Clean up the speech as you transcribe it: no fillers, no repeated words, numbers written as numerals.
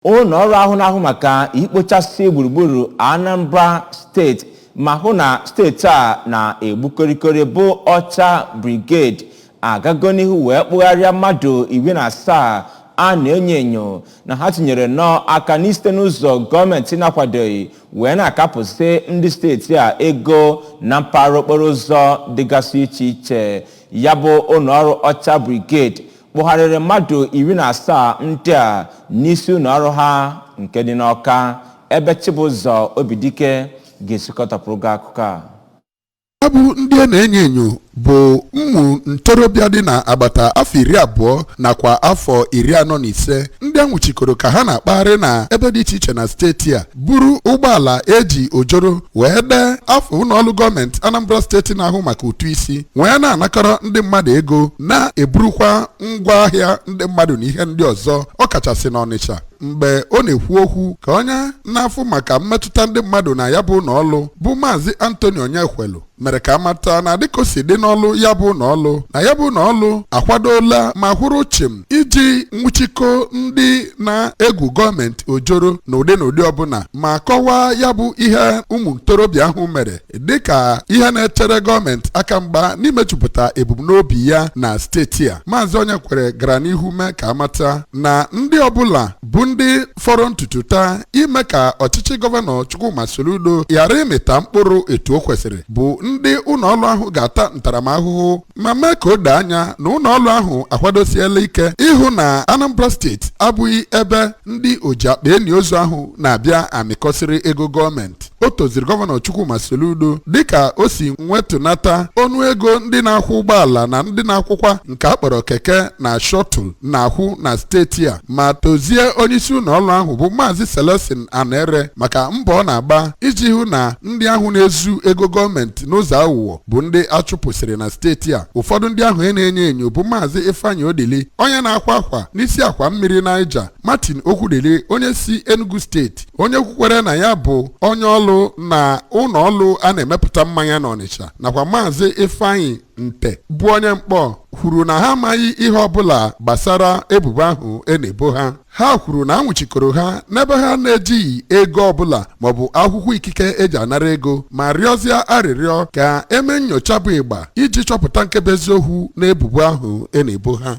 ụlọ ọrụ ahụ na-ahụ maka ikpochasị gburugburu Anambra steeti ma hụ na steeti a na-egbukọrịkọrị bụ Ocha Brigade agago n'ihu wee kpụgharịa mmadụ 17 a na-enyo enyo na ha tinyere aka n'iste n'ụzọ gọọmenti na-akwadoghị wee na-akapụsị ndị steeti a ego na mpaghara okporo ụzọ dịgasị iche iche. Ya bụ ụlọ ọrụ Ocha Brigade kpụgharịrị mmadụ 17 ndị a n'isi ụlọ ọrụ ha nke dị n'Ọka, ebe Chibụzọ Obidike ga-esikọtapụrụ gị akụkọ a. Abụ ndị na-enyo enyo bụ ụmụ ntorobịa dị na agbata afọ 20 nakwa afọ 45 ndị anwụchikọrọ ka ha na-akpagharị na ebe dị iche iche na steeti a buru ụgbọala eji ojoro wee dee afọ ụlọọrụ gọọmenti Anambra steeti na-ahụ maka ụtụ isi wee na-anakọrọ ndị mmadụ ego na-eburukwa ngwa ahịa ndị mmadụ na ihe ndị ọzọ ọkachasị n'Ọnịcha. Mgbe ọ na-ekwu okwu ka onye na-afụ maka mmetụta ndị mmadụ na ya bụ ụlọọrụ bụ Maazị Anthony Onyekwelu mere ka amata na dịka o si dị n'ọlụ ya bụ ụlọọrụ na ya bụ ụlọọrụ akwadola ma hụrụ chim iji nwụchikọ ndị na-egwu gọọmenti ojoro n'ụdị ọbụla ma kọwaa ya bụ ihe ụmụ ntorobịa ahụ mere dịka ihe na-echere gọọmenti aka mgba n'imejupụta ebumnobi ya na steeti a. Maazị Onyekwelu gara n'ihu mee ka amata na ndị ọbụla bụ ndị fọrọ ntutu taa ime ka ọchịchị gọvanọ Chukwuma Soludo ghara ịmịta mkpụrụ etu o kwesịrị bụ ndị ụlọọrụ ahụ ga-ata ntaramahụhụ ma mee ka o doo anya na ụlọọrụ ahụ akwadosiela ike ịhụ na Anambra steeti abụghị ebe ndị oji akpa eni ozu ahụ na-abịa amịkọsịrị ego gọọmenti. O toziri gọvanọ Chukwuma Soludo dịka o si nwetunata ọnụego ndị na-akwụ ụgbọala na ndị na-akwụkwa nke akpọrọ keke na shọtụl na-akwụ na steeti a ma tozie onyeisi ụlọọrụ ahụ bụ Maazị Celestin Anere maka mbọ ọ na-agba iji hụ na ndị ahụ na-ezu ego gọọmenti n'ụzọ aghụghọ bụ ndị achụpụsịrị na steeti a. Ụfọdụ ndị ahụ na-enyo enyo bụ Maazị Ifeanyi Odili onye na-akwa akwa n'isi akwa mmiri Niger, Martin Okwudili onye si Enugu steeti onye kwukwere na ya bụ onye ọlụ na ụlọọrụ a na-emepụta mmanya n'Ọnịcha, nakwa Maazị Ifeanyi Nte bụ onye mkpọ kwuru na ha amaghị ihe ọbụla gbasara ebubo ahụ na-ebo ha. Ha kwuru na anwụchikọrọ ha n'ebe ha na-ejighị ego ọbụla maọbụ akwụkwọ ikike eji anara ego ma rịọzie arịrịọ ka eme nnyocha bụ ịgba iji chọpụta nkebe eziokwu na ebubo ahụ na-ebo ha.